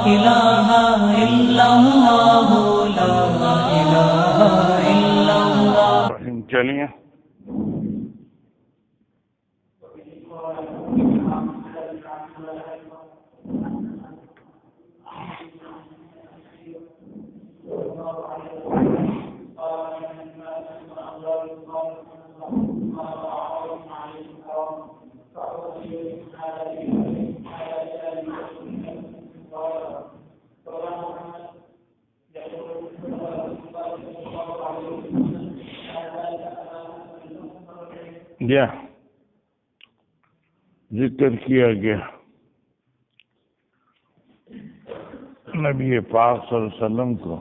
إله إلا الله لا إله إلا الله. چلیے ذکر کیا گیا نبی پاک صلی اللہ علیہ وسلم کو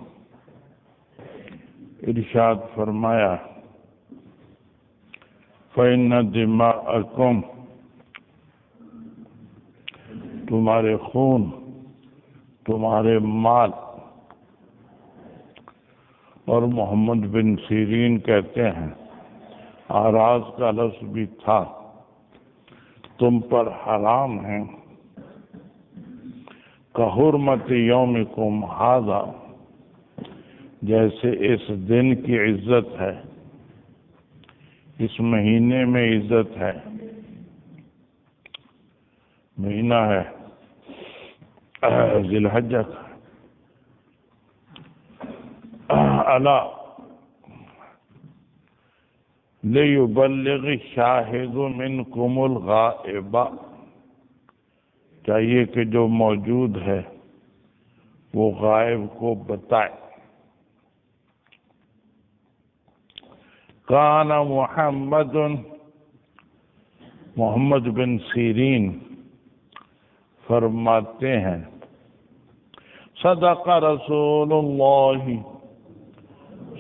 ارشاد فرمایا فَإِنَّ دِمَاءَكُمْ تمہارے خون تمہارے مال. اور محمد بن سیرین کہتے ہیں آراز کا لفظ بھی تھا تم پر حرام ہیں کحرمت یومکم ھذا جیسے اس دن کی عزت ہے اس مہینے میں عزت ہے. مہینہ ہے ذی الحجہ الا لِيُبَلِّغِ الشَّاهِدُ مِنْكُمُ الْغَائِبَ چاہیے کہ جو موجود ہے وہ غائب کو بتائے. کان محمد بن سیرین فرماتے ہیں صدق رسول اللہ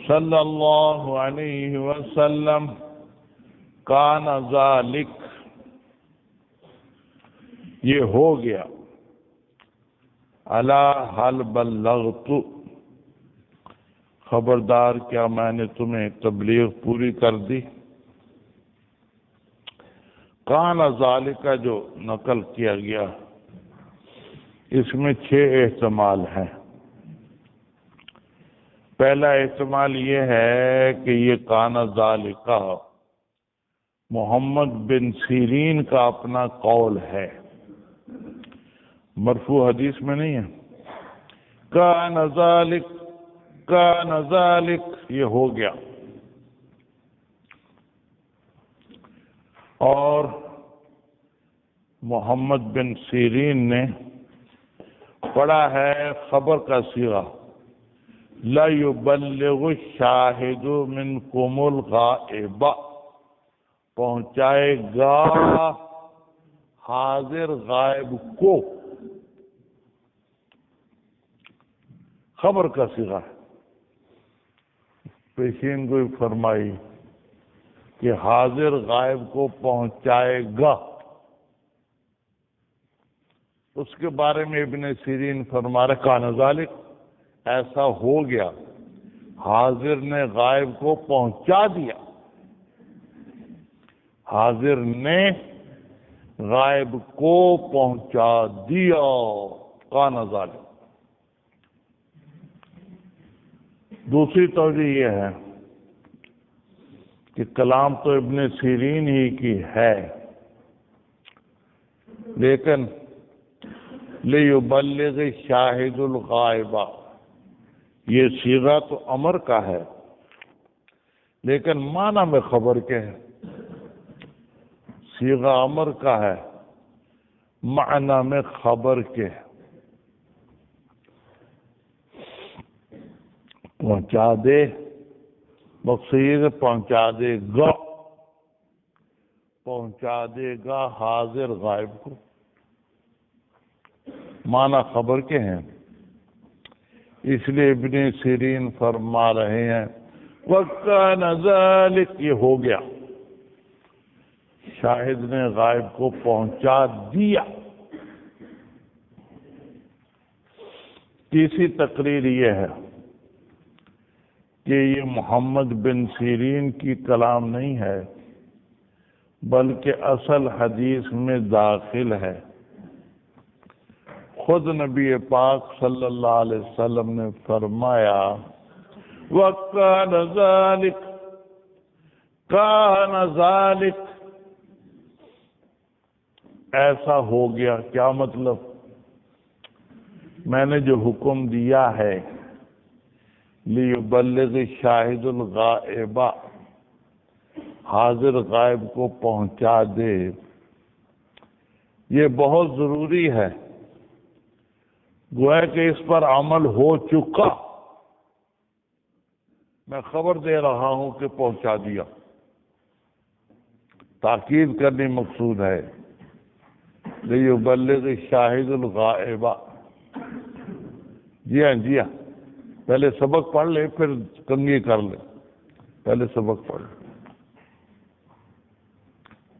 صلی اللہ علیہ وسلم کان ذالک یہ ہو گیا الا حل بلغت خبردار کیا میں نے تمہیں تبلیغ پوری کر دی. کان ذالک جو نقل کیا گیا اس میں 6 احتمال ہیں. پہلا احتمال یہ ہے کہ یہ کان ذالک محمد بن سیرین کا اپنا قول ہے مرفوع حدیث میں نہیں ہے. کان ذالک یہ ہو گیا. اور محمد بن سیرین نے پڑھا ہے خبر کا صیغہ لا یبلغ الشاہد منکم الغائب پہنچائے گا حاضر غائب کو. خبر کا صیغہ ہے. پیشین کو فرمائی کہ حاضر غائب کو پہنچائے گا. اس کے بارے میں ابن سیرین فرما رہے کان ذالک ایسا ہو گیا حاضر نے غائب کو پہنچا دیا. حاضر نے غائب کو پہنچا دیا. کان ذالک. دوسری توجہ یہ ہے کہ کلام تو ابن سیرین ہی کی ہے لیکن لِيُبَلِّغِ الشَّاهِدُ الْغَائِبَ یہ صیغہ تو امر کا ہے لیکن معنی میں خبر کے ہے. صیغہ امر کا ہے معنی میں خبر کے ہے. پہنچا دے مقصود پہنچا دے گا. پہنچا دے گا حاضر غائب کو. معنی خبر کے ہیں. اس لیے ابن سیرین فرما رہے ہیں وَكَانَ ذَلِكَ یہ ہو گیا شاہد نے غائب کو پہنچا دیا. تیسری تقریر یہ ہے کہ یہ محمد بن سیرین کی کلام نہیں ہے بلکہ اصل حدیث میں داخل ہے. خود نبی پاک صلی اللہ علیہ وسلم نے فرمایا وَكَانَ ذَلِكَ ایسا ہو گیا. کیا مطلب؟ میں نے جو حکم دیا ہے لِيُبَلِّغِ شَاهِدُ الْغَائِبَ حاضر غائب کو پہنچا دے، یہ بہت ضروری ہے. گویا کہ اس پر عمل ہو چکا، میں خبر دے رہا ہوں کہ پہنچا دیا. تاکید کرنی مقصود ہے. لِيُبَلِّغِ شَاهِدُ الْغَائِبَ. جی ہاں پہلے سبق پڑھ لے پھر کنگھی کر لے. پہلے سبق پڑھ لے.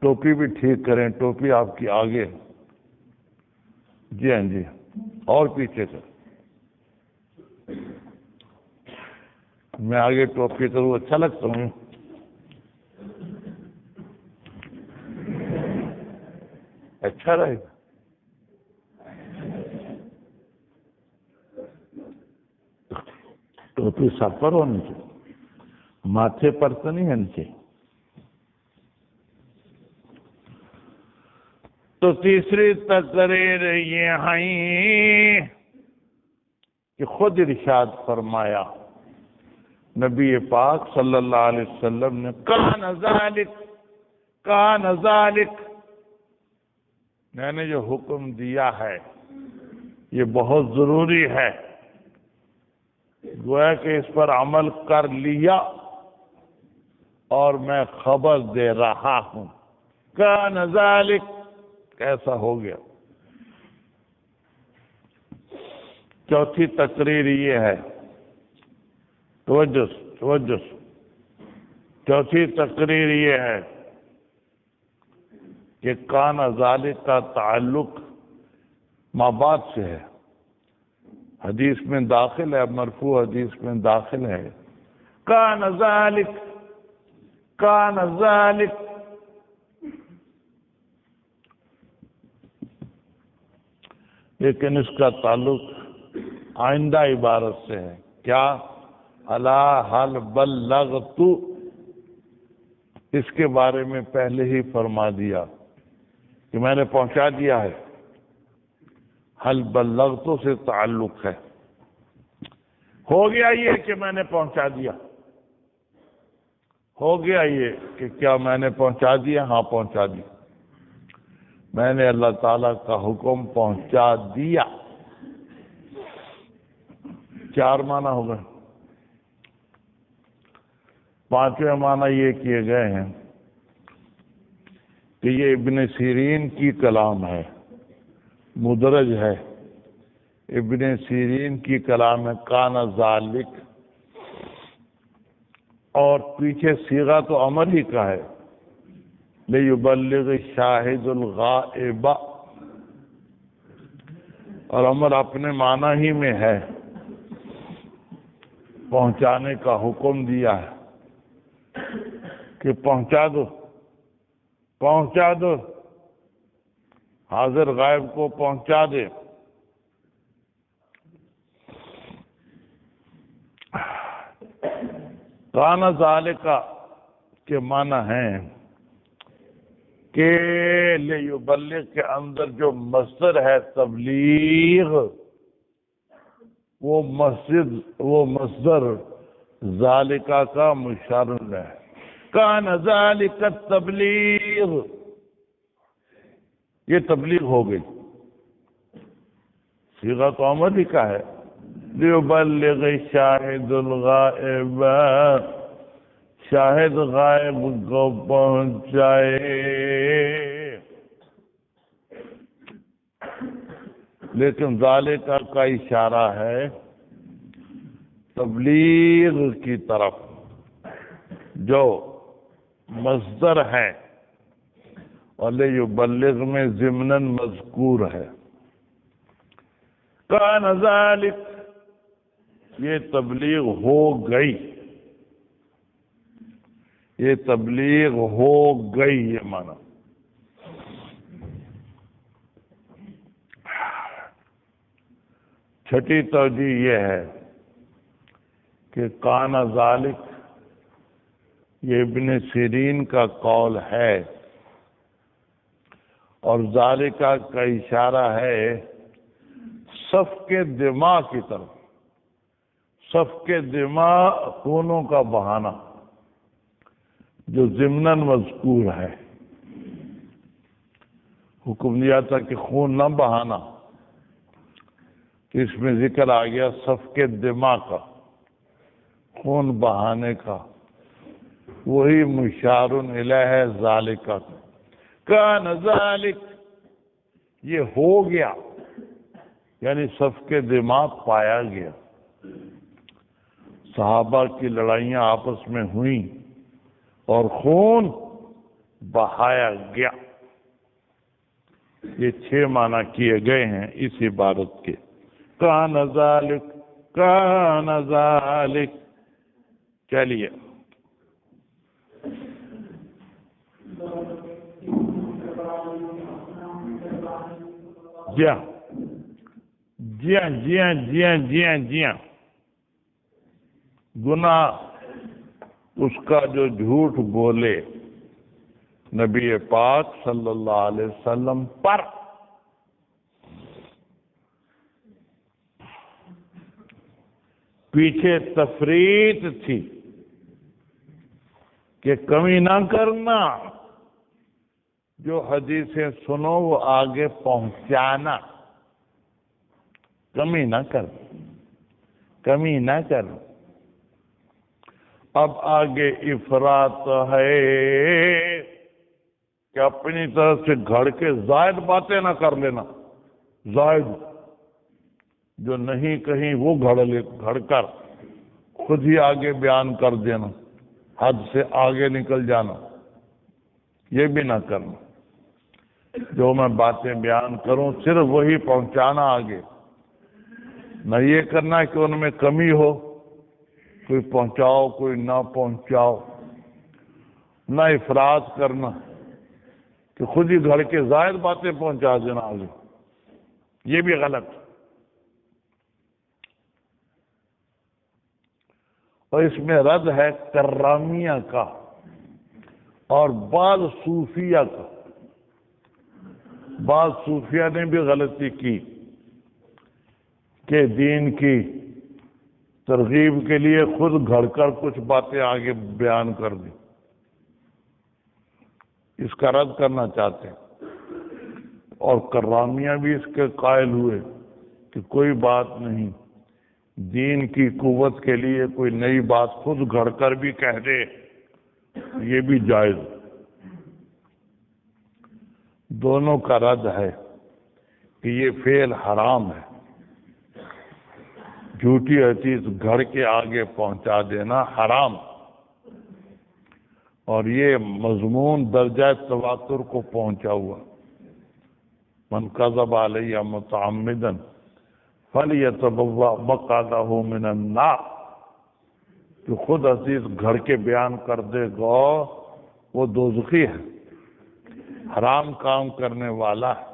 ٹوپی بھی ٹھیک کریں، ٹوپی آپ کی آگے. جی ہاں اور پیچھے کر. میں آگے ٹوپی کروں اچھا لگتا ہوں؟ اچھا رہے گا. ٹوپی سر پر ہونی چاہیے، ماتھے پر تو نہیں ہونی چاہیے. تو تیسری تقریر یہ ہے کہ خود ارشاد فرمایا نبی پاک صلی اللہ علیہ وسلم نے کان ذالک میں نے جو حکم دیا ہے یہ بہت ضروری ہے. گویا کہ اس پر عمل کر لیا اور میں خبر دے رہا ہوں. کان ذالک ایسا ہو گیا. چوتھی تقریر یہ ہے، توجہ. چوتھی تقریر یہ ہے کہ کان ذالک کا تعلق ما بعد سے ہے. حدیث میں داخل ہے، مرفوع حدیث میں داخل ہے کان ذالک. لیکن اس کا تعلق آئندہ عبارت سے ہے. کیا؟ الا حل بلغت، اس کے بارے میں پہلے ہی فرما دیا کہ میں نے پہنچا دیا ہے. حل بلغت سے تعلق ہے. ہو گیا یہ کہ میں نے پہنچا دیا. ہو گیا یہ کہ کیا میں نے پہنچا دیا؟ ہاں پہنچا دیا. میں نے اللہ تعالیٰ کا حکم پہنچا دیا. 4 معنی ہو گئے. 5ویں معنی یہ کیے گئے ہیں کہ یہ ابن سیرین کی کلام ہے، مدرج ہے. ابن سیرین کی کلام ہے کان ذالک، اور پیچھے صیغہ تو امر ہی کا ہے لِيُبَلِّغِ شَاهِدُ الْغَائِبَ، اور امر اپنے معنی ہی میں ہے، پہنچانے کا حکم دیا ہے کہ پہنچا دو حاضر غائب کو پہنچا دے. کان ذالک کے معنی ہیں کہ لیبلغ کے اندر جو مصدر ہے تبلیغ، وہ مصدر ذالکہ کا مشارن ہے. کان ذالک التبلیغ، یہ تبلیغ ہو گئی. صیغہ تو امر ہی کا ہے لیبلغ شاہد الغائب، شاہد غائب کو پہنچائے. لیکن ذالکہ کا اشارہ ہے تبلیغ کی طرف جو مصدر ہے، اور لیبلغ میں ضمناً مذکور ہے. کان ذالک، یہ تبلیغ ہو گئی، یہ تبلیغ ہو گئی، یہ معنی. چھٹی توجہ یہ ہے کہ کان ذالک یہ ابن سیرین کا قول ہے، اور ذالکہ کا اشارہ ہے صف کے دماغ کی طرف، صف کے دماغ خونوں کا بہانا جو ضمناً مذکور ہے۔ حکم دیا تھا کہ خون نہ بہانا، تو اس میں ذکر آ گیا صف کے دماغ کا، خون بہانے کا، وہی مشار الیہ ذالکہ کان ذالک یہ ہو گیا، یعنی صف کے دماغ پایا گیا۔ صحابہ کی لڑائیاں آپس میں ہوئیں اور خون بہایا گیا۔ یہ 6 معنی کیے گئے ہیں اس عبارت کے۔ کان ذالک، کان ذالک۔ چلیے جی ہاں جی ہاں جی ہاں جی ہاں جی ہاں جی ہاں، گناہ اس کا جو جھوٹ بولے نبی پاک صلی اللہ علیہ وسلم پر، پیچھے تفریط تھی کہ کمی نہ کرنا، جو حدیثیں سنو وہ آگے پہنچانا، کمی نہ کر، کمی نہ کر۔ اب آگے افراط ہے کہ اپنی طرف سے گھڑ کے زائد باتیں نہ کر لینا، زائد جو نہیں کہیں وہ گھڑ کر خود ہی آگے بیان کر دینا، حد سے آگے نکل جانا، یہ بھی نہ کرنا۔ جو میں باتیں بیان کروں صرف وہی پہنچانا آگے، نہ یہ کرنا کہ ان میں کمی ہو، کوئی پہنچاؤ کوئی نہ پہنچاؤ، نہ افراط کرنا کہ خود ہی گھڑ کے زائد باتیں پہنچا دینا آگے، یہ بھی غلط۔ اور اس میں رد ہے کرامیہ کا اور بعض صوفیہ کا۔ بعض صوفیہ نے بھی غلطی کی کہ دین کی ترغیب کے لیے خود گھڑ کر کچھ باتیں آگے بیان کر دی، اس کا رد کرنا چاہتے ہیں۔ اور کرامیہ بھی اس کے قائل ہوئے کہ کوئی بات نہیں، دین کی قوت کے لیے کوئی نئی بات خود گھڑ کر بھی کہہ دے، یہ بھی جائز۔ دونوں کا رد ہے کہ یہ فعل حرام ہے، جھوٹی حدیث گھڑ کے آگے پہنچا دینا حرام، اور یہ مضمون درجہ تواتر کو پہنچا ہوا۔ من کذب علیہ متعمدا فلیتبوأ مقعدہ من النار، جو خود حدیث گھڑ کے بیان کر دے گا وہ دوزخی ہے، حرام کام کرنے والا ہے۔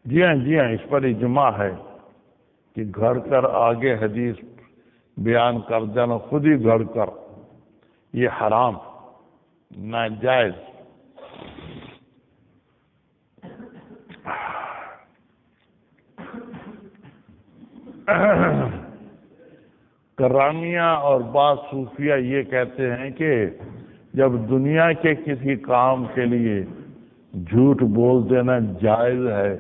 جی ہاں اس پر اجماع ہے کہ گھڑ کر آگے حدیث بیان کر دینا خود ہی گھڑ کر، یہ حرام، ناجائز۔ کرامیہ اور بعض صوفیہ یہ کہتے ہیں کہ جب دنیا کے کسی کام کے لیے جھوٹ بول دینا جائز ہے،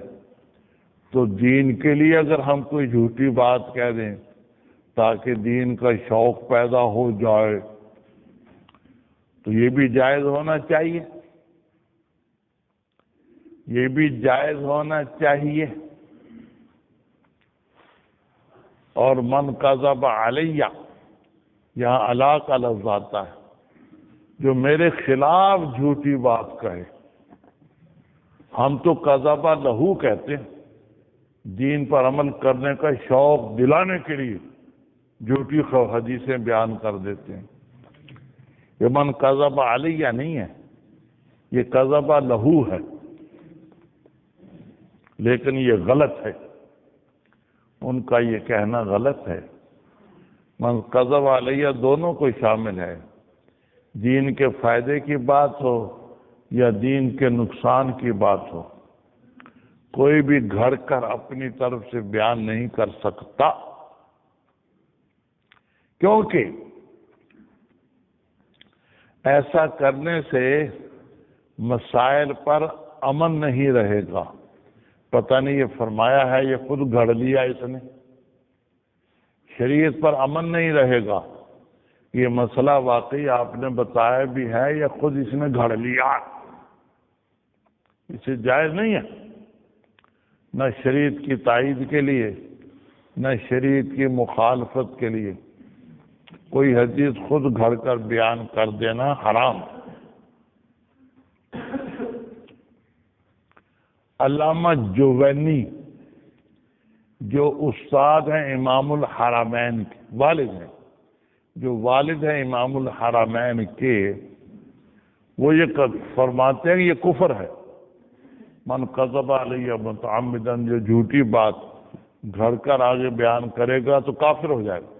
تو دین کے لیے اگر ہم کوئی جھوٹی بات کہہ دیں تاکہ دین کا شوق پیدا ہو جائے تو یہ بھی جائز ہونا چاہیے، یہ بھی جائز ہونا چاہیے۔ اور من کذب علیہ، یہاں علی کا لفظ آتا ہے، جو میرے خلاف جھوٹی بات کہے۔ ہم تو کذب لہو کہتے ہیں، دین پر عمل کرنے کا شوق دلانے کے لیے جھوٹی حدیثیں بیان کر دیتے ہیں۔ یہ من کذب علیہ نہیں ہے، یہ کذب لہو ہے۔ لیکن یہ غلط ہے، ان کا یہ کہنا غلط ہے۔ من قذب علیہ دونوں کو شامل ہے، دین کے فائدے کی بات ہو یا دین کے نقصان کی بات ہو، کوئی بھی گھڑ کر اپنی طرف سے بیان نہیں کر سکتا، کیونکہ ایسا کرنے سے مسائل پر امن نہیں رہے گا۔ پتہ نہیں یہ فرمایا ہے یہ خود گھڑ لیا اس نے، شریعت پر امن نہیں رہے گا۔ یہ مسئلہ واقعی آپ نے بتایا بھی ہے یا خود اس نے گھڑ لیا، اسے جائز نہیں ہے، نہ شریعت کی تائید کے لیے نہ شریعت کی مخالفت کے لیے کوئی حدیث خود گھڑ کر بیان کر دینا حرام۔ علامہ جوینی جو استاد ہیں امام الحرمین کے، والد ہیں، جو والد ہیں امام الحرمین کے، وہ یہ فرماتے ہیں کہ یہ کفر ہے۔ من قذب علیہ متعمدن، جو جھوٹی بات گھڑ کر آگے بیان کرے گا تو کافر ہو جائے گا،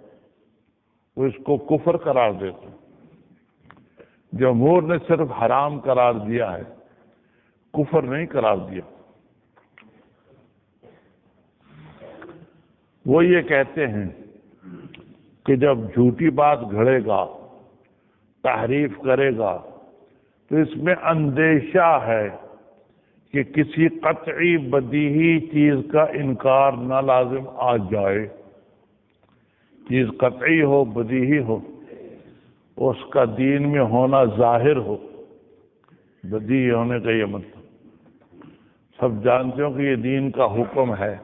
وہ اس کو کفر قرار دیتے ہیں۔ جمہور نے صرف حرام قرار دیا ہے، کفر نہیں قرار دیا۔ وہ یہ کہتے ہیں کہ جب جھوٹی بات گھڑے گا، تحریف کرے گا، تو اس میں اندیشہ ہے کہ کسی قطعی بدیہی چیز کا انکار نہ لازم آ جائے۔ چیز قطعی ہو، بدیہی ہو، اس کا دین میں ہونا ظاہر ہو، بدیہی ہونے کا یہ مطلب سب جانتے ہو کہ یہ دین کا حکم ہے،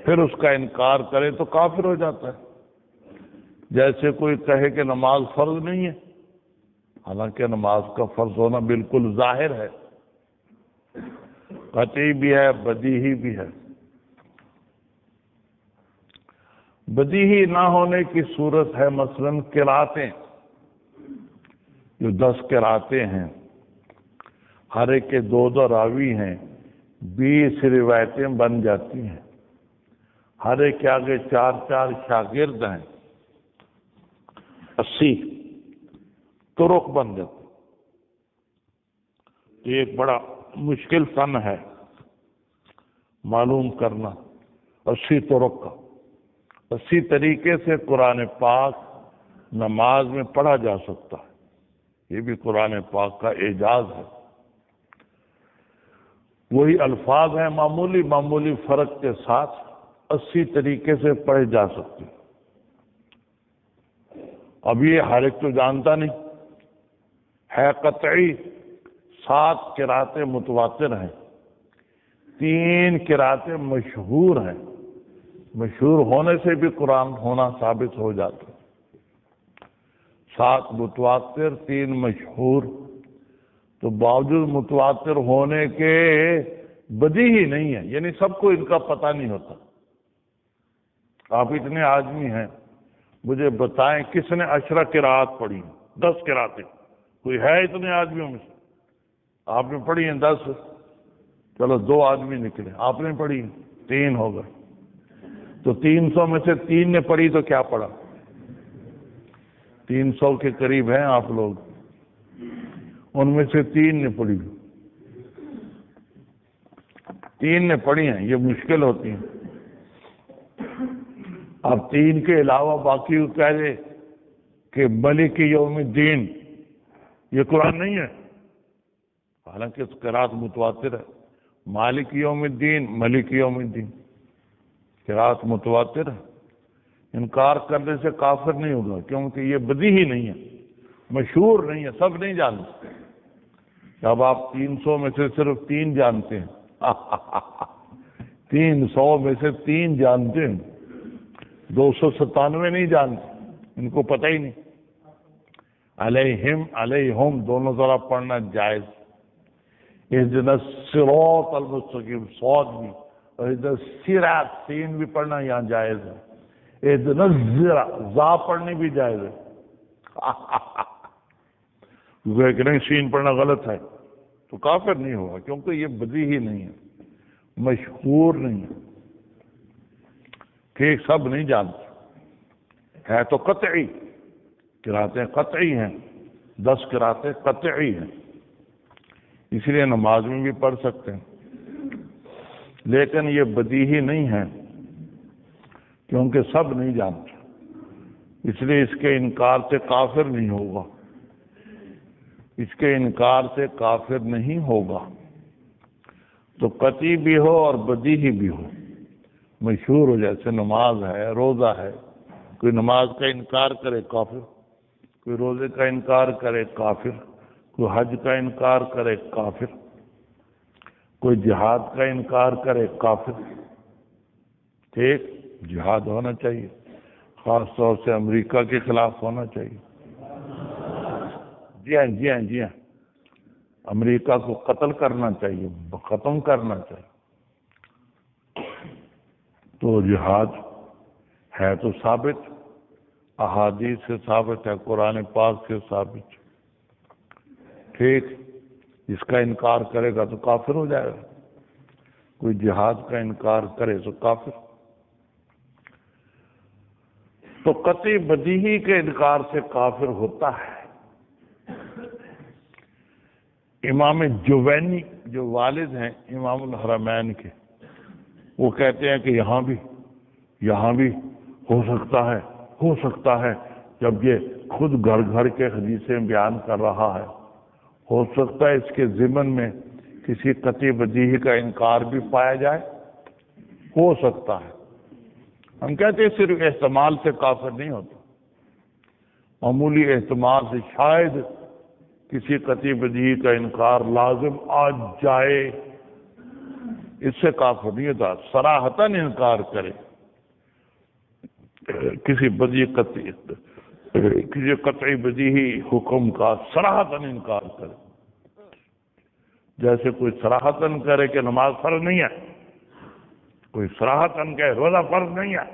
پھر اس کا انکار کرے تو کافر ہو جاتا ہے۔ جیسے کوئی کہے کہ نماز فرض نہیں ہے، حالانکہ نماز کا فرض ہونا بالکل ظاہر ہے، قطعی بھی ہے، بدیہی بھی ہے۔ بدیہی نہ ہونے کی صورت ہے مثلاً قراتیں، جو 10 قراتیں ہیں، ہر ایک کے 2 راوی ہیں، 20 روایتیں بن جاتی ہیں، ہر ایک کے آگے 4 شاگرد ہیں، 80 طرق بن جاتے۔ یہ ایک بڑا مشکل فن ہے معلوم کرنا، 80 طرق کا، 80 طریقے سے قرآن پاک نماز میں پڑھا جا سکتا ہے، یہ بھی قرآن پاک کا اعجاز ہے۔ وہی الفاظ ہیں، معمولی فرق کے ساتھ 80 طریقے سے پڑھے جا سکتے۔ اب یہ ہر ایک تو جانتا نہیں ہے، قطعی 7 قراتیں متواتر ہیں، 3 قراتیں مشہور ہیں، مشہور ہونے سے بھی قرآن ہونا ثابت ہو جاتا ہے۔ 7 متواتر، 3 مشہور، تو باوجود متواتر ہونے کے بدیہی نہیں ہے، یعنی سب کو ان کا پتہ نہیں ہوتا۔ آپ اتنے آدمی ہیں، مجھے بتائیں کس نے 10 قرات پڑھی، 10 قراتیں، کوئی ہے اتنے آدمیوں میں سے؟ آپ نے پڑھی ہیں 10، چلو 2 آدمی نکلے، آپ نے پڑھی 3 ہو گئے، تو 300 میں سے 3 نے پڑھی تو کیا پڑھا؟ 300 کے قریب ہیں آپ لوگ، ان میں سے 3 نے پڑھی، 3 نے پڑھی ہیں، یہ مشکل ہوتی ہیں۔ اب 3 کے علاوہ باقی کو کہہ دے کہ ملک یوم الدین، یہ قرآن نہیں ہے، حالانکہ اس قرات متواتر ہے، مالک یوم الدین، ملک یوم الدین، قرات متواتر ہے۔ انکار کرنے سے کافر نہیں ہوگا، کیونکہ یہ بدیہی نہیں ہے، مشہور نہیں ہے، سب نہیں جانتے۔ جب آپ 300 میں سے صرف 3 جانتے ہیں 300 میں سے 3 جانتے ہیں، 297 نہیں جانتے، ان کو پتہ ہی نہیں۔ علیہم علیہم دونوں ذرا پڑھنا جائز، اہدنا الصراط المستقیم صاد بھی، اور اہدنا الصراط سین بھی پڑھنا یہاں جائز ہے، اہدنا الزرا زا پڑھنی بھی جائز ہے۔ کہ نہیں سین پڑھنا غلط ہے تو کافر نہیں ہوگا، کیونکہ یہ بدیہی نہیں ہے۔ مشہور نہیں ہے، ٹھیک، سب نہیں جانتے، ہے تو قطعی، قراتیں قطعی ہیں، 10 قراتیں قطعی ہیں، اس لیے نماز میں بھی پڑھ سکتے ہیں، لیکن یہ بدیہی نہیں ہے کیونکہ سب نہیں جانتے، اس لیے اس کے انکار سے کافر نہیں ہوگا، اس کے انکار سے کافر نہیں ہوگا، تو قطعی بھی ہو اور بدیہی بھی ہو، مشہور ہو، جیسے نماز ہے، روزہ ہے، کوئی نماز کا انکار کرے کافر، کوئی روزے کا انکار کرے کافر، کوئی حج کا انکار کرے کافر، کوئی جہاد کا انکار کرے کافر، ٹھیک، جہاد ہونا چاہیے، خاص طور سے امریکہ کے خلاف ہونا چاہیے، جی ہاں جی ہاں جی ہاں، امریکہ کو قتل کرنا چاہیے، ختم کرنا چاہیے، تو جہاد ہے تو ثابت، احادیث سے ثابت ہے، قرآن پاک سے ثابت، ٹھیک، اس کا انکار کرے گا تو کافر ہو جائے گا، کوئی جہاد کا انکار کرے تو کافر، تو قطعی بدیہی کے انکار سے کافر ہوتا ہے۔ امام جوینی جو والد ہیں امام الحرمین کے، وہ کہتے ہیں کہ یہاں بھی ہو سکتا ہے، جب یہ خود گھر گھر کے حدیثیں بیان کر رہا ہے، ہو سکتا ہے اس کے ضمن میں کسی قطعی بدیہی کا انکار بھی پایا جائے، ہو سکتا ہے، ہم کہتے ہیں صرف احتمال سے کافر نہیں ہوتا، معمولی احتمال سے شاید کسی قطعی بدیہی کا انکار لازم آ جائے، اس سے کافر نہیں ہوتا، صراحتاً انکار کرے کسی قطعی بدیہی حکم کا، صراحتاً انکار کرے، جیسے کوئی صراحتاً کرے کہ نماز فرض نہیں ہے، کوئی صراحتاً کہے روزہ فرض نہیں ہے،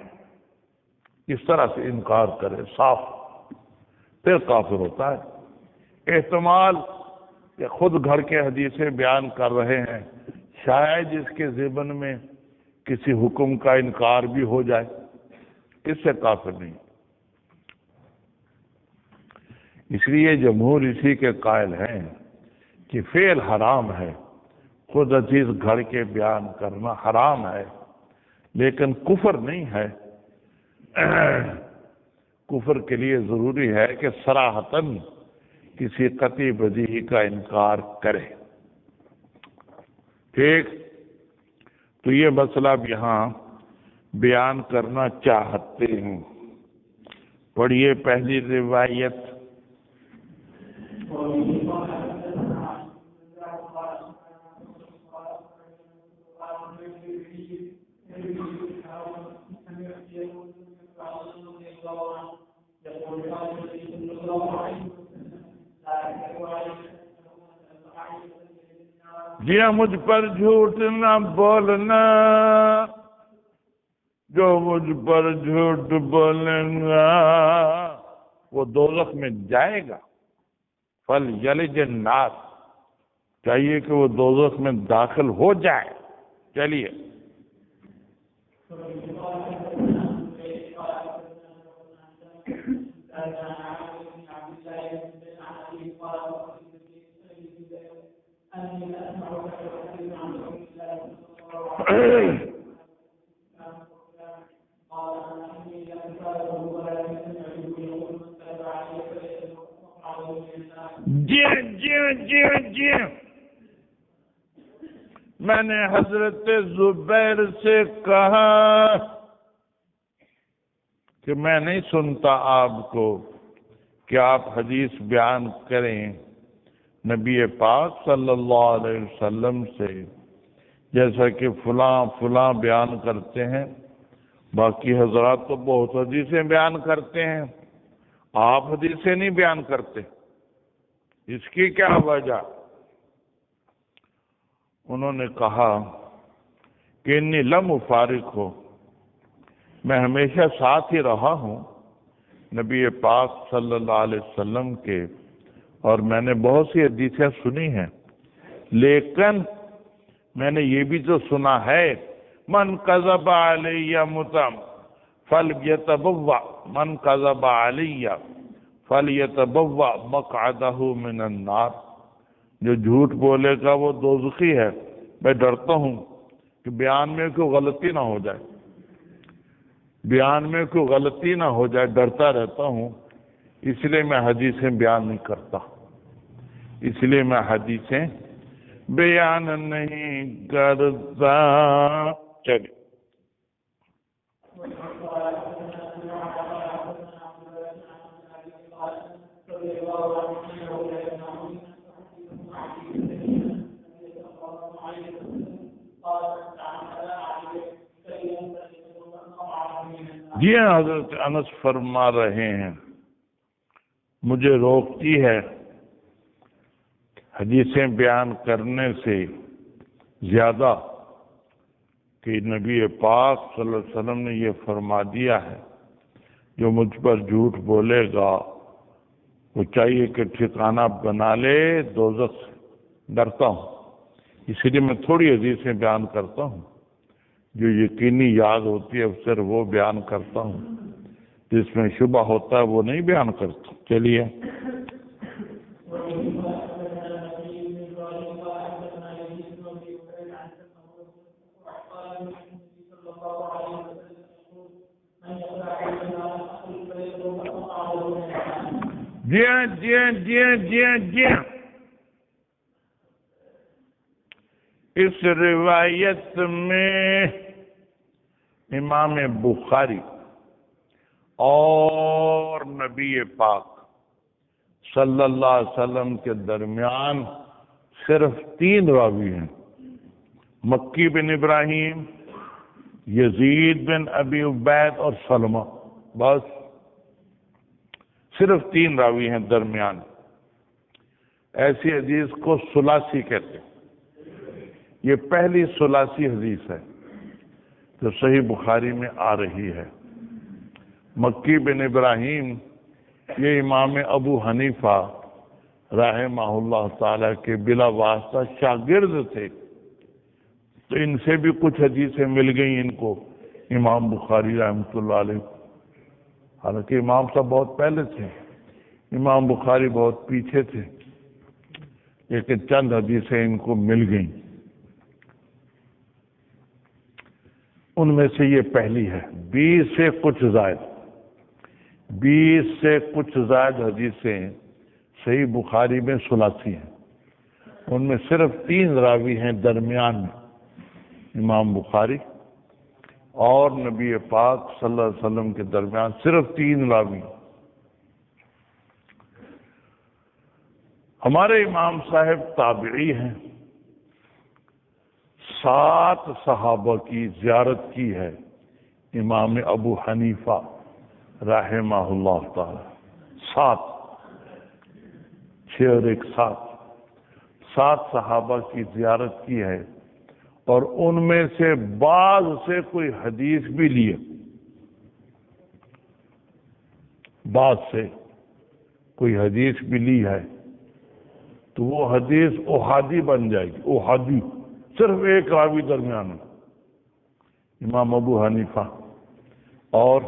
اس طرح سے انکار کرے صاف، پھر کافر ہوتا ہے۔ احتمال کہ خود گھر کے حدیثیں بیان کر رہے ہیں، شاید اس کے ضمن میں کسی حکم کا انکار بھی ہو جائے، اس سے کافر نہیں، اس لیے جمہور اسی کے قائل ہیں کہ فعل حرام ہے، خود حدیث گھر کے بیان کرنا حرام ہے، لیکن کفر نہیں ہے، کفر کے لیے ضروری ہے کہ صراحتاً کسی قطعی بدیہی کا انکار کرے، ٹھیک، تو یہ مسئلہ اب یہاں بیان کرنا چاہتے ہیں۔ پڑھیے پہلی روایت۔ جی ہاں، مجھ پر جھوٹ نہ بولنا، جو مجھ پر جھوٹ بولیں گا وہ دوزخ میں جائے گا، فَلْيَلِجِ النَّارَ، چاہیے کہ وہ دوزخ میں داخل ہو جائے۔ چلیے، جی میں نے حضرت زبیر سے کہا کہ میں نہیں سنتا آپ کو کہ آپ حدیث بیان کریں نبی پاک صلی اللہ علیہ وسلم سے، جیسا کہ فلاں فلاں بیان کرتے ہیں، باقی حضرات تو بہت حدیثیں بیان کرتے ہیں، آپ حدیثیں نہیں بیان کرتے، اس کی کیا وجہ؟ انہوں نے کہا کہ انی لم افارق ہو، میں ہمیشہ ساتھ ہی رہا ہوں نبی پاک صلی اللہ علیہ وسلم کے، اور میں نے بہت سی حدیثیں سنی ہیں، لیکن میں نے یہ بھی تو سنا ہے من کذب علی متعم فلیتبوأ من کذب علی فلیتبوأ مقعدہ من النار، جو جھوٹ بولے گا وہ دوزخی ہے۔ میں ڈرتا ہوں کہ بیان میں کوئی غلطی نہ ہو جائے، بیان میں کوئی غلطی نہ ہو جائے، ڈرتا رہتا ہوں، اس لیے میں حدیثیں بیان نہیں کرتا، اس لیے میں حدیثیں بیان نہیں کرتا۔ چلیے جی ہاں، حضرت انس فرما رہے ہیں مجھے روکتی ہے حدیثیں بیان کرنے سے زیادہ کہ نبی پاک صلی اللہ علیہ وسلم نے یہ فرما دیا ہے جو مجھ پر جھوٹ بولے گا وہ چاہیے کہ ٹھکانہ بنا لے دوزخ سے۔ ڈرتا ہوں، اسی لیے میں تھوڑی حدیثیں بیان کرتا ہوں، جو یقینی یاد ہوتی ہے صرف وہ بیان کرتا ہوں، جس میں شبہ ہوتا ہے وہ نہیں بیان کرتا۔ چلیے جی ہاں جی ہاں جی ہاں جی ہاں جی ہاں، اس روایت میں امام بخاری اور نبی پاک صلی اللہ علیہ وسلم کے درمیان صرف 3 راوی ہیں، مکی بن ابراہیم، یزید بن ابی عبید اور سلمہ، بس صرف 3 راوی ہیں درمیان۔ ایسی حدیث کو ثلاثی کہتے ہیں، یہ پہلی ثلاثی حدیث ہے جو صحیح بخاری میں آ رہی ہے۔ مکی بن ابراہیم یہ امام ابو حنیفہ رحمہ اللہ تعالی کے بلا واسطہ شاگرد تھے، تو ان سے بھی کچھ حدیثیں مل گئیں ان کو امام بخاری رحمۃ اللہ علیہ، حالانکہ امام صاحب بہت پہلے تھے، امام بخاری بہت پیچھے تھے، لیکن چند حدیثیں ان کو مل گئیں، ان میں سے یہ پہلی ہے۔ 20 سے کچھ زائد حدیثیں صحیح بخاری میں ثلاثی ہیں، ان میں صرف 3 راوی ہیں درمیان میں، امام بخاری اور نبی پاک صلی اللہ علیہ وسلم کے درمیان صرف 3 راوی۔ ہمارے امام صاحب تابعی ہیں، 7 صحابہ کی زیارت کی ہے امام ابو حنیفہ رحمہ اللہ تعالی، 7، 6 اور 1 7 صحابہ کی زیارت کی ہے، اور ان میں سے بعض سے کوئی حدیث بھی لیے، بعض سے کوئی حدیث بھی لی ہے تو وہ حدیث احادی بن جائے گی، احادی، صرف 1 راوی درمیان میں، امام ابو حنیفہ اور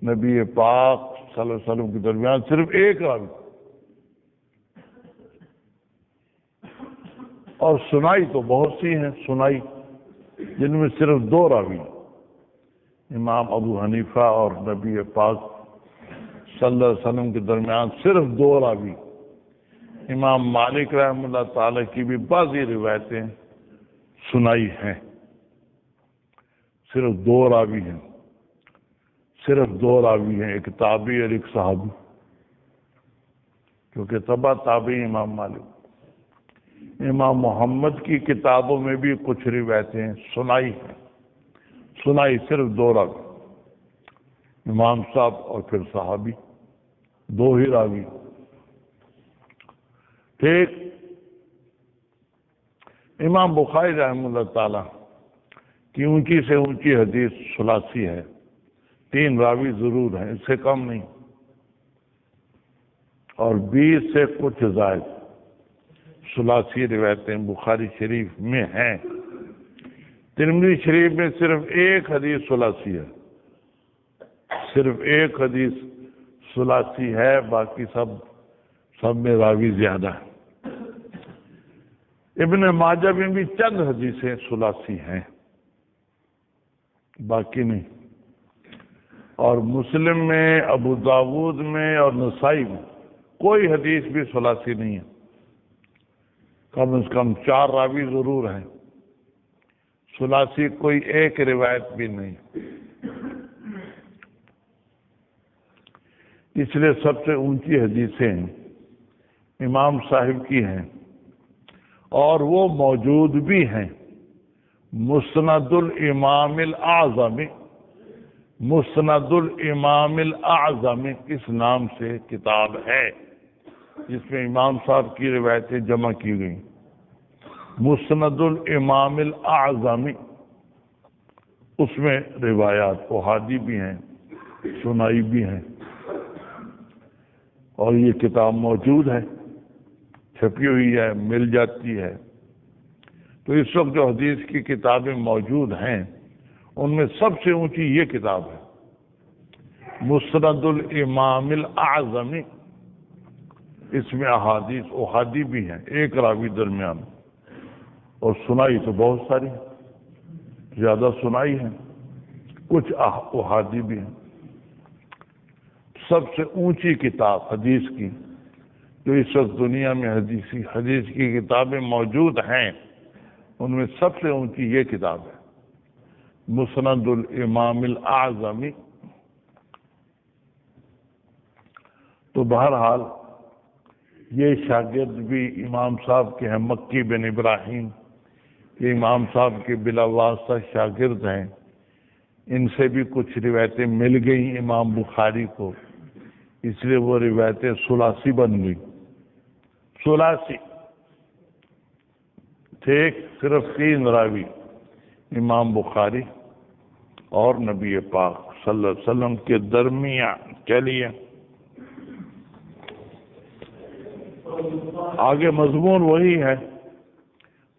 نبی پاک صلی اللہ علیہ وسلم کے درمیان صرف 1 راوی، اور سنائی تو بہت سی ہیں، سنائی جن میں صرف 2 راوی، امام ابو حنیفہ اور نبی پاک صلی اللہ علیہ وسلم کے درمیان صرف 2 راوی۔ امام مالک رحمہ اللہ تعالی کی بھی بعضی روایتیں سنائی ہیں، صرف 2 راوی ہیں، صرف 2 راوی ہیں، ایک تابعی اور ایک صحابی، کیونکہ تبع تابعی امام مالک۔ امام محمد کی کتابوں میں بھی کچھ روایتیں سنائی ہیں، سنائی صرف 2 راوی، امام صاحب اور پھر صحابی، 2 ہی راوی۔ ٹھیک، امام بخاری رحمہ اللہ تعالی کی اونچی سے اونچی حدیث ثلاثی ہے، 3 راوی ضرور ہیں، اس سے کم نہیں، اور 20 سے کچھ زائد سلاسی روایتیں بخاری شریف میں ہیں. ترمذی شریف میں صرف ایک حدیث سلاسی ہے، صرف ایک حدیث سلاسی ہے، باقی سب میں راوی زیادہ ہے. ابن ماجہ میں بھی چند حدیثیں سلاسی ہیں، باقی نہیں. اور مسلم میں، ابو داود میں اور نسائی میں کوئی حدیث بھی سلاسی نہیں ہے. کم از کم 4 راوی ضرور ہیں، سلاسی کوئی ایک روایت بھی نہیں. اس لیے سب سے اونچی حدیثیں امام صاحب کی ہیں، اور وہ موجود بھی ہیں. مسند الامام الاعظم، مسند الامام الاعظم اس نام سے کتاب ہے جس میں امام صاحب کی روایتیں جمع کی گئیں. مسند الامام الاعظم، اس میں روایات احادی بھی ہیں، سنائی بھی ہیں، اور یہ کتاب موجود ہے، چھپی ہوئی ہے، مل جاتی ہے. تو اس وقت جو حدیث کی کتابیں موجود ہیں ان میں سب سے اونچی یہ کتاب ہے، مسند الامام الاعظم. اس میں احادیث احادی بھی ہیں، ایک راوی درمیان، اور سنائی تو بہت ساری، زیادہ سنائی ہے، کچھ احادی بھی ہیں. سب سے اونچی کتاب حدیث کی جو اس وقت دنیا میں حدیث کی کتابیں موجود ہیں ان میں سب سے اونچی یہ کتاب ہے، مسند الامام الاعظم. تو بہرحال یہ شاگرد بھی امام صاحب کے ہیں، مکی بن ابراہیم، یہ امام صاحب کے بلا واسطہ شاگرد ہیں. ان سے بھی کچھ روایتیں مل گئیں امام بخاری کو، اس لیے وہ روایتیں سلاسی بن گئی. سلاسی ٹھیک، صرف 3 راوی، امام بخاری اور نبی پاک صلی اللہ علیہ وسلم کے درمیان. چلیے آگے مضمون وہی ہے،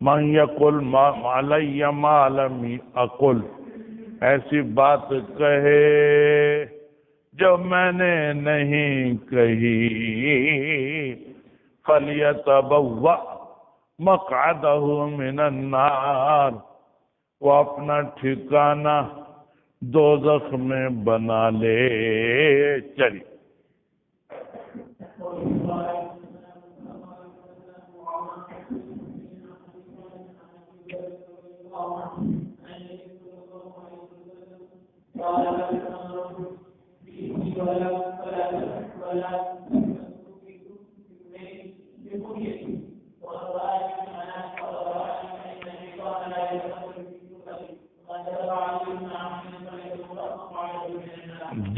من یقل ما علی ما لم اقل، ایسی بات کہے جو میں نے نہیں کہی. فلیتبوأ مقعدہ من النار، وہ اپنا ٹھکانہ دوزخ میں بنا لے. چلی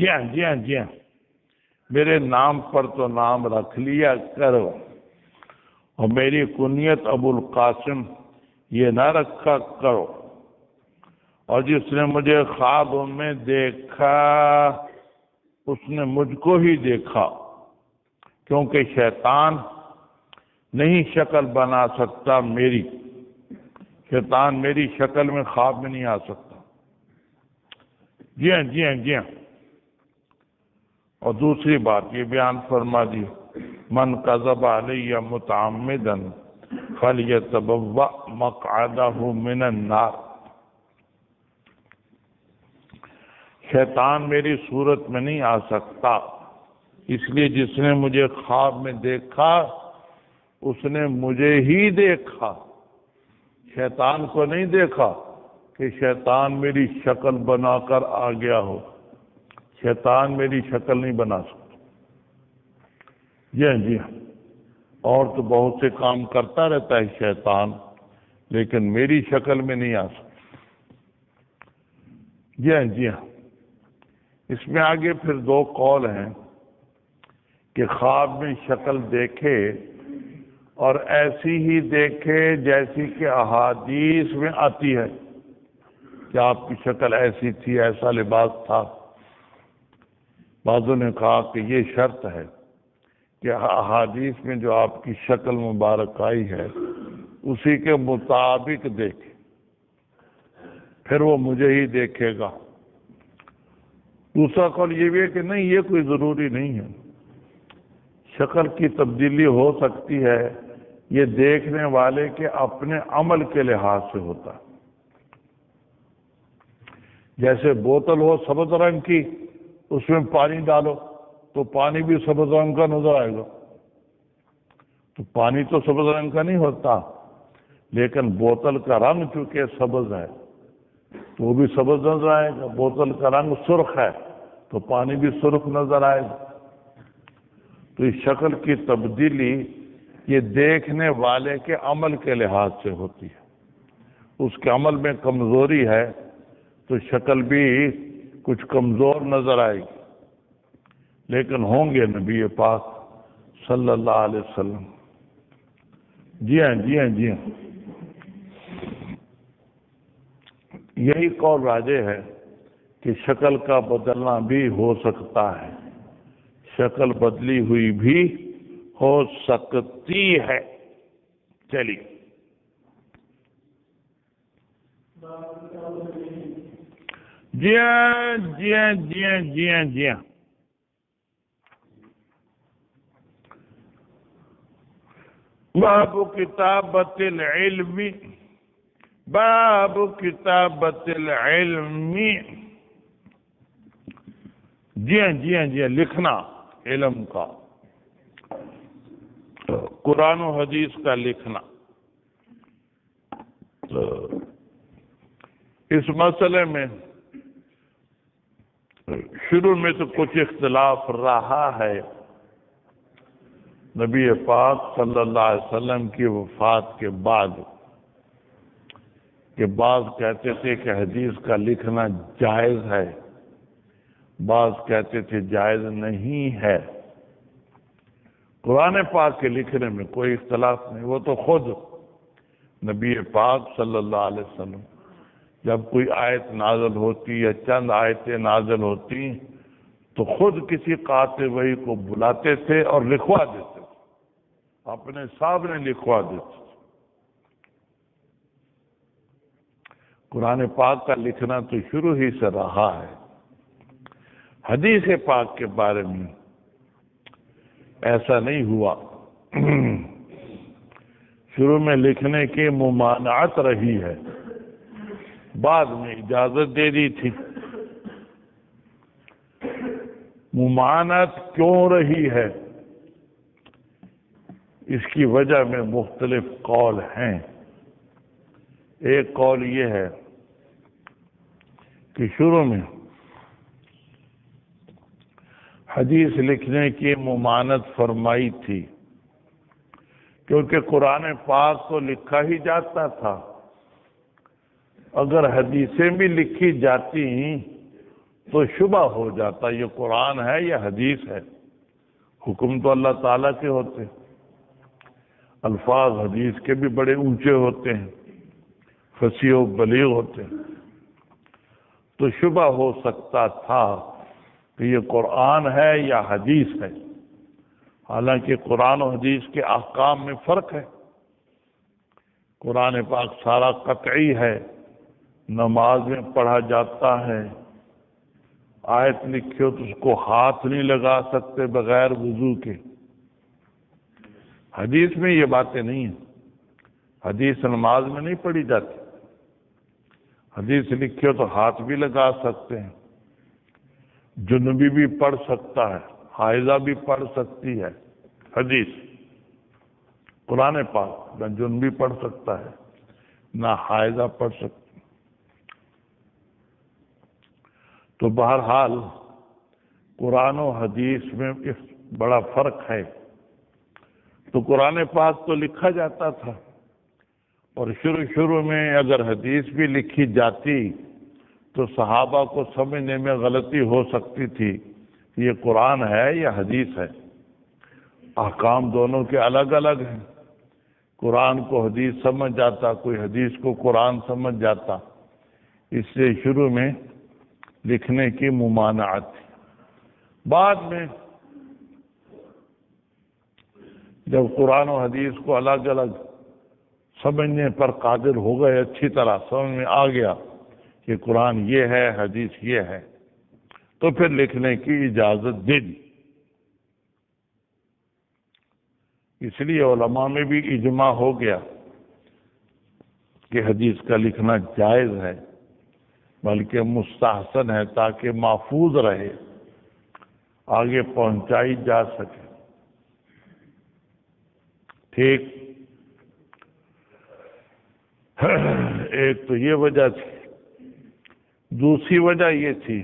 جی ہاں، میرے نام پر تو نام رکھ لیا کرو، اور میری کنیت ابو القاسم یہ نہ رکھا کرو. اور جس نے مجھے خواب میں دیکھا اس نے مجھ کو ہی دیکھا، کیونکہ شیطان نہیں شکل بنا سکتا میری، شیطان میری شکل میں خواب میں نہیں آ سکتا. جی ہاں. اور دوسری بات یہ بیان فرما دی، من کذب علی متعمدا فلیتبوأ مقعدہ من النار. شیطان میری صورت میں نہیں آ سکتا، اس لیے جس نے مجھے خواب میں دیکھا اس نے مجھے ہی دیکھا، شیطان کو نہیں دیکھا کہ شیطان میری شکل بنا کر آ گیا ہو. شیطان میری شکل نہیں بنا سکتا. جی ہاں، اور تو بہت سے کام کرتا رہتا ہے شیطان، لیکن میری شکل میں نہیں آ سکتا. جی ہاں. اس میں آگے پھر 2 قول ہیں کہ خواب میں شکل دیکھے اور ایسی ہی دیکھے جیسی کہ احادیث میں آتی ہے کہ آپ کی شکل ایسی تھی، ایسا لباس تھا. بعضوں نے کہا کہ یہ شرط ہے کہ احادیث میں جو آپ کی شکل مبارک آئی ہے اسی کے مطابق دیکھے، پھر وہ مجھے ہی دیکھے گا۔ دوسرا قول یہ بھی ہے کہ نہیں، یہ کوئی ضروری نہیں ہے، شکل کی تبدیلی ہو سکتی ہے، یہ دیکھنے والے کے اپنے عمل کے لحاظ سے ہوتا ہے۔ جیسے بوتل ہو سبز رنگ کی، اس میں پانی ڈالو تو پانی بھی سبز رنگ کا نظر آئے گا، تو پانی تو سبز رنگ کا نہیں ہوتا، لیکن بوتل کا رنگ چونکہ سبز ہے تو وہ بھی سبز نظر آئے گا۔ بوتل کا رنگ سرخ ہے تو پانی بھی سرخ نظر آئے گا۔ تو اس شکل کی تبدیلی یہ دیکھنے والے کے عمل کے لحاظ سے ہوتی ہے۔ اس کے عمل میں کمزوری ہے تو شکل بھی کچھ کمزور نظر آئے گی، لیکن ہوں گے نبی پاک صلی اللہ علیہ وسلم۔ جی ہاں جی ہاں جی ہاں، یہی قول راجح ہے کہ شکل کا بدلنا بھی ہو سکتا ہے، شکل بدلی ہوئی بھی ہو سکتی ہے۔ چلیے جی ہاں جی ہاں جی ہاں جی ہاں جی ہاں، باب کتابت العلم، باب کتابت العلم، جی ہاں جی ہاں جی ہاں، لکھنا علم کا، قرآن و حدیث کا لکھنا۔ تو اس مسئلے میں شروع میں تو کچھ اختلاف رہا ہے، نبی پاک صلی اللہ علیہ وسلم کی وفات کے بعد، کہ بعض کہتے تھے کہ حدیث کا لکھنا جائز ہے، بعض کہتے تھے جائز نہیں ہے۔ قرآن پاک کے لکھنے میں کوئی اختلاف نہیں، وہ تو خود نبی پاک صلی اللہ علیہ وسلم جب کوئی آیت نازل ہوتی یا چند آیتیں نازل ہوتی تو خود کسی قاطع وحی کو بلاتے تھے اور لکھوا دیتے تھے، اپنے سامنے لکھوا دیتے تھے۔ قرآن پاک کا لکھنا تو شروع ہی سے رہا ہے۔ حدیث پاک کے بارے میں ایسا نہیں ہوا، شروع میں لکھنے کی ممانعت رہی ہے، بعد میں اجازت دے دی تھی۔ ممانعت کیوں رہی ہے، اس کی وجہ میں مختلف قول ہیں۔ ایک قول یہ ہے کہ شروع میں حدیث لکھنے کی ممانعت فرمائی تھی، کیونکہ قرآن پاک تو لکھا ہی جاتا تھا، اگر حدیثیں بھی لکھی جاتی تو شبہ ہو جاتا یہ قرآن ہے یا حدیث ہے۔ حکم تو اللہ تعالیٰ کے ہوتے، الفاظ حدیث کے بھی بڑے اونچے ہوتے ہیں، فصیح و بلیغ ہوتے ہیں، تو شبہ ہو سکتا تھا کہ یہ قرآن ہے یا حدیث ہے۔ حالانکہ قرآن و حدیث کے احکام میں فرق ہے۔ قرآن پاک سارا قطعی ہے، نماز میں پڑھا جاتا ہے، آیت لکھی ہو تو اس کو ہاتھ نہیں لگا سکتے بغیر وضو کے۔ حدیث میں یہ باتیں نہیں ہیں، حدیث نماز میں نہیں پڑھی جاتی، حدیث لکھی ہو تو ہاتھ بھی لگا سکتے ہیں، جنبی بھی پڑھ سکتا ہے، حائضہ بھی پڑھ سکتی ہے حدیث۔ قرآن پاک نہ جنبی پڑھ سکتا ہے نہ حائضہ پڑھ سکتا۔ تو بہرحال قرآن و حدیث میں بڑا فرق ہے۔ تو قرآن پاک تو لکھا جاتا تھا، اور شروع میں اگر حدیث بھی لکھی جاتی تو صحابہ کو سمجھنے میں غلطی ہو سکتی تھی یہ قرآن ہے یا حدیث ہے۔ احکام دونوں کے الگ الگ ہیں، قرآن کو حدیث سمجھ جاتا، کوئی حدیث کو قرآن سمجھ جاتا، اس لیے شروع میں لکھنے کی ممانعت تھی۔ بعد میں جب قرآن و حدیث کو الگ الگ سمجھنے پر قادر ہو گئے، اچھی طرح سمجھ میں آ گیا کہ قرآن یہ ہے، حدیث یہ ہے، تو پھر لکھنے کی اجازت دے دی۔ اس لیے علماء میں بھی اجماع ہو گیا کہ حدیث کا لکھنا جائز ہے، بلکہ مستحسن ہے، تاکہ محفوظ رہے، آگے پہنچائی جا سکے۔ ٹھیک، ایک تو یہ وجہ تھی۔ دوسری وجہ یہ تھی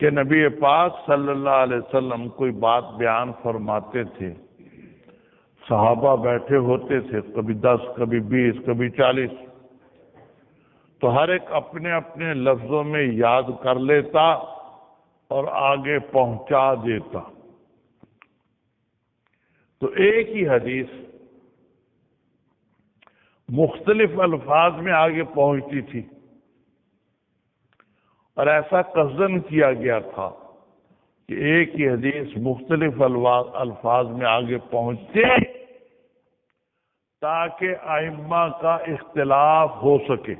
کہ نبی پاک صلی اللہ علیہ وسلم کوئی بات بیان فرماتے تھے، صحابہ بیٹھے ہوتے تھے، کبھی 10، کبھی 20، کبھی 40، تو ہر ایک اپنے اپنے لفظوں میں یاد کر لیتا اور آگے پہنچا دیتا۔ تو ایک ہی حدیث مختلف الفاظ میں آگے پہنچتی تھی، اور ایسا قصداً کیا گیا تھا کہ ایک ہی حدیث مختلف الفاظ میں آگے پہنچتے تاکہ ائمہ کا اختلاف ہو سکے،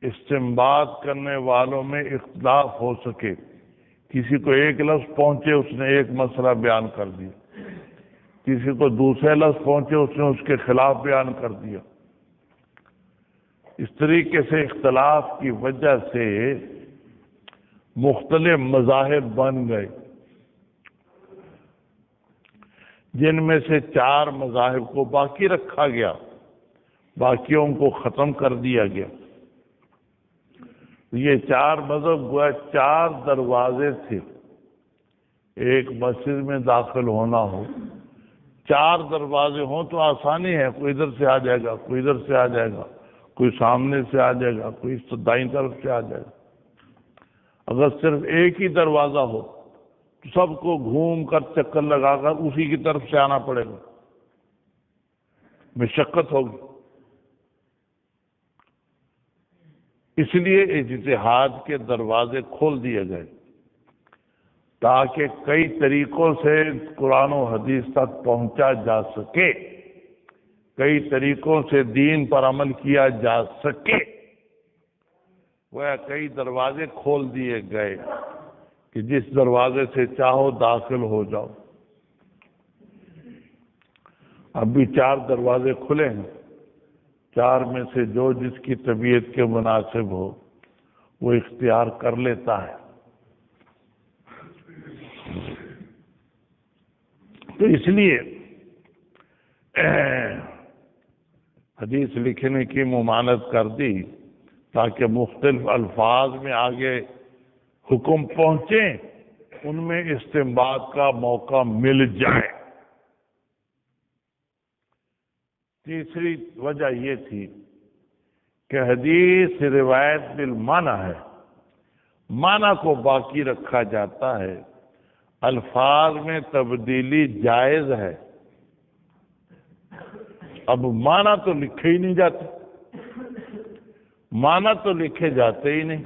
استنباط کرنے والوں میں اختلاف ہو سکے۔ کسی کو ایک لفظ پہنچے، اس نے ایک مسئلہ بیان کر دیا، کسی کو دوسرے لفظ پہنچے، اس نے اس کے خلاف بیان کر دیا۔ اس طریقے سے اختلاف کی وجہ سے مختلف مذاہب بن گئے، جن میں سے 4 مذاہب کو باقی رکھا گیا، باقیوں کو ختم کر دیا گیا۔ یہ 4 مذہب گویا 4 دروازے تھے۔ ایک مسجد میں داخل ہونا ہو، 4 دروازے ہوں تو آسانی ہے، کوئی ادھر سے آ جائے گا، کوئی ادھر سے آ جائے گا، کوئی سامنے سے آ جائے گا، کوئی دائیں طرف سے آ جائے گا۔ اگر صرف ایک ہی دروازہ ہو تو سب کو گھوم کر چکر لگا کر اسی کی طرف سے آنا پڑے گا، مشقت ہوگی۔ اس لیے اجتہاد کے دروازے کھول دیے گئے تاکہ کئی طریقوں سے قرآن و حدیث تک پہنچا جا سکے، کئی طریقوں سے دین پر عمل کیا جا سکے۔ وہ کئی دروازے کھول دیے گئے کہ جس دروازے سے چاہو داخل ہو جاؤ۔ اب بھی 4 دروازے کھلے ہیں، 4 میں سے جو جس کی طبیعت کے مناسب ہو وہ اختیار کر لیتا ہے۔ تو اس لیے حدیث لکھنے کی ممانعت کر دی تاکہ مختلف الفاظ میں آگے حکم پہنچے، ان میں استنباط کا موقع مل جائے۔ تیسری وجہ یہ تھی کہ حدیث روایت بالمعنی ہے، معنی کو باقی رکھا جاتا ہے، الفاظ میں تبدیلی جائز ہے۔ اب معنی تو لکھے ہی نہیں جاتے، معنی تو لکھے جاتے ہی نہیں،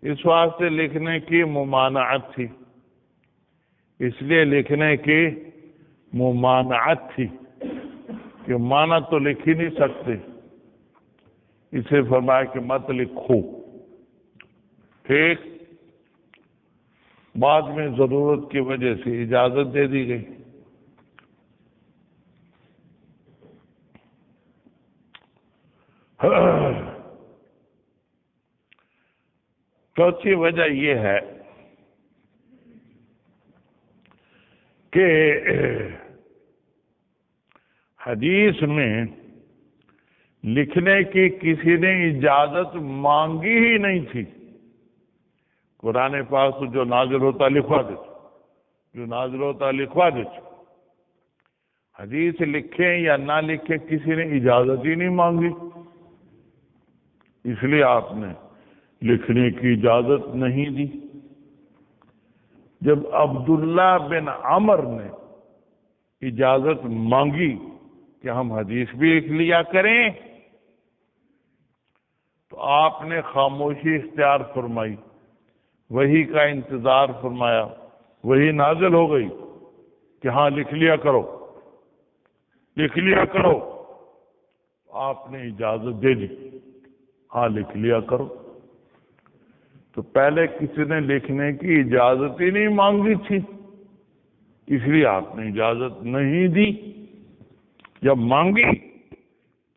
اس واسطے لکھنے کی ممانعت تھی، اس لیے لکھنے کی ممانعت تھی کہ معنی تو لکھ ہی نہیں سکتے، اسے فرمایا کہ مت لکھو۔ ٹھیک، بعد میں ضرورت کی وجہ سے اجازت دے دی گئی۔ چوتھی وجہ یہ ہے کہ حدیث میں لکھنے کی کسی نے اجازت مانگی ہی نہیں تھی۔ قرآن پاک تو جو نازل ہوتا لکھوا دیتے، جو نازل ہوتا لکھوا دیتے۔ حدیث لکھیں یا نہ لکھیں کسی نے اجازت ہی نہیں مانگی، اس لیے آپ نے لکھنے کی اجازت نہیں دی۔ جب عبداللہ بن عمر نے اجازت مانگی کہ ہم حدیث بھی لکھ لیا کریں تو آپ نے خاموشی اختیار فرمائی، وحی کا انتظار فرمایا، وحی نازل ہو گئی، کہ ہاں لکھ لیا کرو، لکھ لیا کرو، آپ نے اجازت دے دی، ہاں لکھ لیا کرو۔ تو پہلے کسی نے لکھنے کی اجازت ہی نہیں مانگی تھی، اس لیے آپ نے اجازت نہیں دی۔ جب مانگی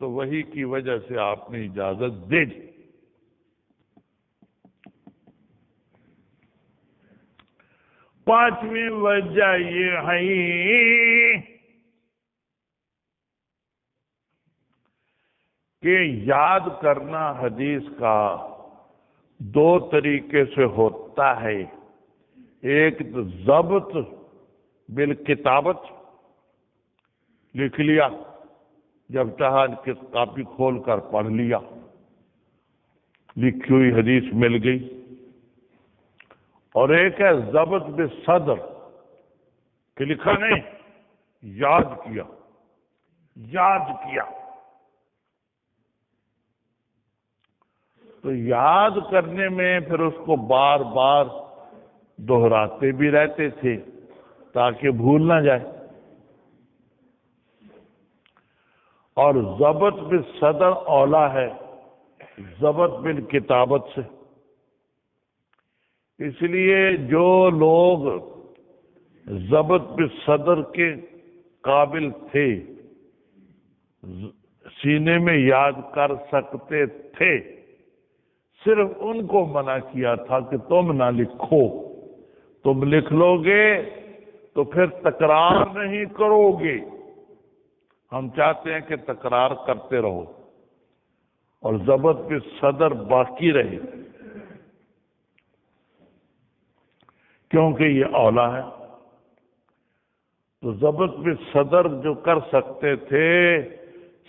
تو وہی کی وجہ سے آپ نے اجازت دے دی۔ پانچویں وجہ یہ ہے کہ یاد کرنا حدیث کا دو طریقے سے ہوتا ہے، ایک تو ضبط بالکتابت، لکھ لیا، جب چاہا کاپی کھول کر پڑھ لیا، لکھی ہوئی حدیث مل گئی، اور ایک ہے ضبط بالصدر کہ لکھا نہیں، یاد کیا، یاد کیا۔ تو یاد کرنے میں پھر اس کو بار بار دہراتے بھی رہتے تھے تاکہ بھول نہ جائے، اور ضبط بالصدر اولا ہے ضبط بالکتابت سے۔ اس لیے جو لوگ ضبط بالصدر کے قابل تھے، سینے میں یاد کر سکتے تھے، صرف ان کو منع کیا تھا کہ تم نہ لکھو، تم لکھ لو گے تو پھر تکرار نہیں کرو گے۔ ہم چاہتے ہیں کہ تکرار کرتے رہو اور ضبط بالصدر باقی رہے، کیونکہ یہ اولا ہے۔ تو ضبط بالصدر جو کر سکتے تھے،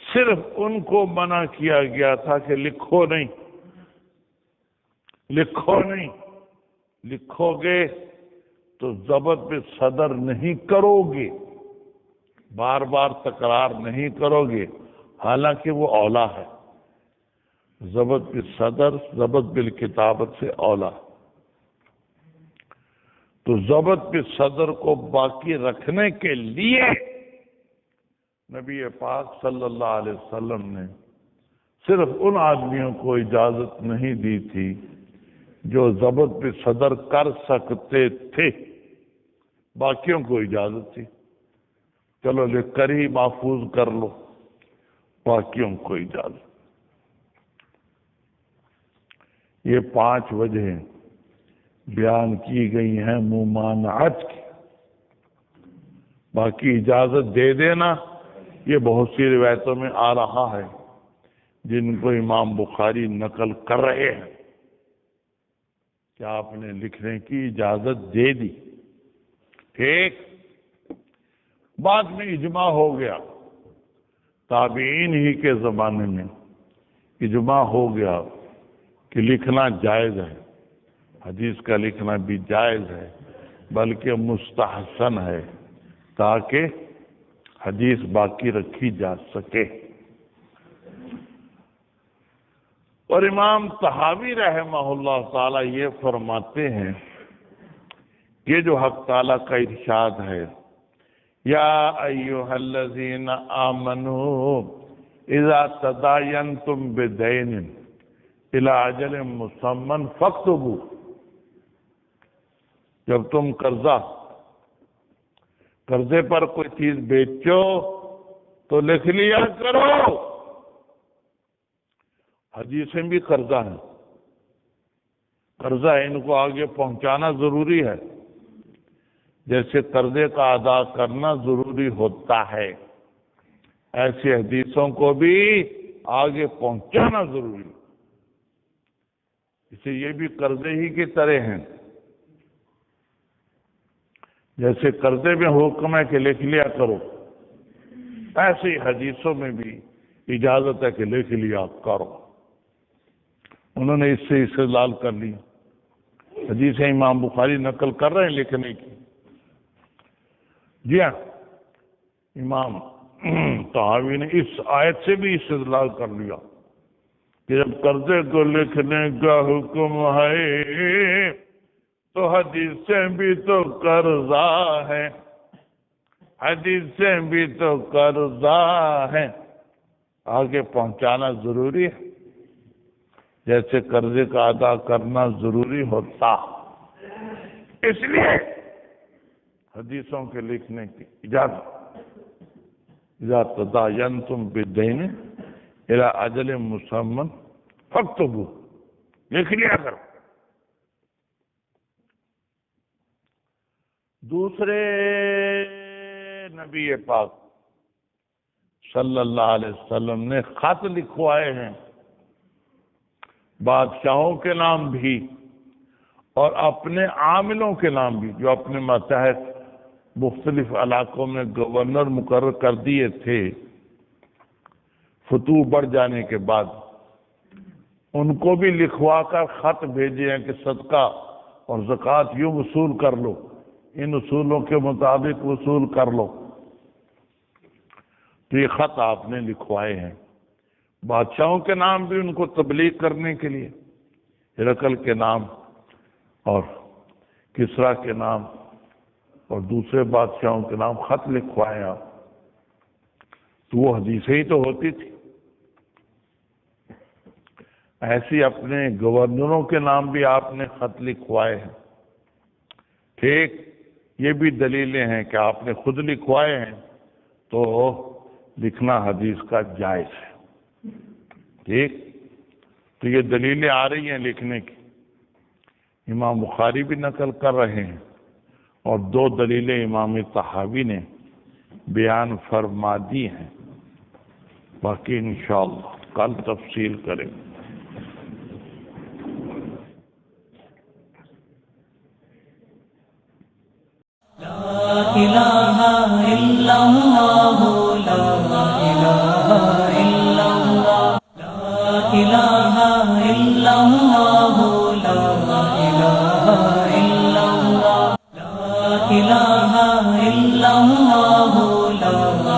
صرف ان کو منع کیا گیا تھا کہ لکھو نہیں، لکھو نہیں، لکھو گے تو ضبط بالصدر نہیں کرو گے، بار بار تکرار نہیں کرو گے، حالانکہ وہ اولا ہے۔ ضبط بالصدر ضبط بالکتابت سے اولا۔ تو ضبط بالصدر کو باقی رکھنے کے لیے نبی پاک صلی اللہ علیہ وسلم نے صرف ان آدمیوں کو اجازت نہیں دی تھی جو ضبط بالصدر کر سکتے تھے، باقیوں کو اجازت تھی، چلو لکھ کر ہی محفوظ کر لو، باقیوں کو اجازت۔ یہ 5 وجہیں بیان کی گئی ہیں ممانعت کی۔ باقی اجازت دے دینا یہ بہت سی روایتوں میں آ رہا ہے جن کو امام بخاری نقل کر رہے ہیں کہ آپ نے لکھنے کی اجازت دے دی۔ ایک بعد میں اجماع ہو گیا، تابعین ہی کے زمانے میں اجماع ہو گیا کہ لکھنا جائز ہے، حدیث کا لکھنا بھی جائز ہے، بلکہ مستحسن ہے تاکہ حدیث باقی رکھی جا سکے۔ اور امام طحاوی رحمہ اللہ تعالی یہ فرماتے ہیں کہ جو حق تعالیٰ کا ارشاد ہے، یا ایھا الذین آمنوا اذا تداینتم بدین الی اجل مسمى فاکتبوا، جب تم قرضے پر کوئی چیز بیچو تو لکھ لیا کرو۔ حدیثیں بھی قرضہ ہیں، قرضہ ان کو آگے پہنچانا ضروری ہے، جیسے قرضے کا ادا کرنا ضروری ہوتا ہے، ایسی حدیثوں کو بھی آگے پہنچانا ضروری ہے۔ اسے یہ بھی قرضے ہی کی طرح ہیں، جیسے قرضے میں حکم ہے کہ لکھ لیا کرو، ایسے ہی حدیثوں میں بھی اجازت ہے کہ لکھ لیا کرو۔ انہوں نے اس سے استدلال کر لی، حدیثیں امام بخاری نقل کر رہے ہیں لکھنے کی۔ جی ہاں، امام طحاوی نے اس آیت سے بھی استدلال کر لیا کہ جب قرضے کو لکھنے کا حکم ہے تو حدیثیں بھی تو قرضہ ہے۔ حدیثیں بھی تو قرضہ ہیں، آگے پہنچانا ضروری ہے، جیسے قرضے کا ادا کرنا ضروری ہوتا، اس لیے حدیثوں کے لکھنے کی اجازت۔ اذا تداینتم بالدین الی اجل مسمى فاکتبوہ، لکھ لیا کرو۔ دوسرے نبی پاک صلی اللہ علیہ وسلم نے خط لکھوائے ہیں، بادشاہوں کے نام بھی اور اپنے عاملوں کے نام بھی، جو اپنے ماتحت مختلف علاقوں میں گورنر مقرر کر دیے تھے فتوح بڑھ جانے کے بعد، ان کو بھی لکھوا کر خط بھیجے ہیں کہ صدقہ اور زکوٰۃ یوں وصول کر لو، ان اصولوں کے مطابق وصول کر لو۔ تو یہ خط آپ نے لکھوائے ہیں، بادشاہوں کے نام بھی ان کو تبلیغ کرنے کے لیے، ہرقل کے نام اور کسریٰ کے نام اور دوسرے بادشاہوں کے نام خط لکھوائے آپ، تو وہ حدیثیں ہی تو ہوتی تھی۔ ایسی اپنے گورنروں کے نام بھی آپ نے خط لکھوائے ہیں، ٹھیک، یہ بھی دلیلیں ہیں کہ آپ نے خود لکھوائے ہیں تو لکھنا حدیث کا جائز ہے، ٹھیک۔ تو یہ دلیلیں آ رہی ہیں لکھنے کی، امام بخاری بھی نقل کر رہے ہیں اور دو دلیلیں امام طحاوی نے بیان فرما دی ہیں، باقی انشاءاللہ کل تفصیل کریں گے۔ إله إلا الله لا إله إلا الله لا إله إلا الله لا إله إلا الله لا إله إلا الله لا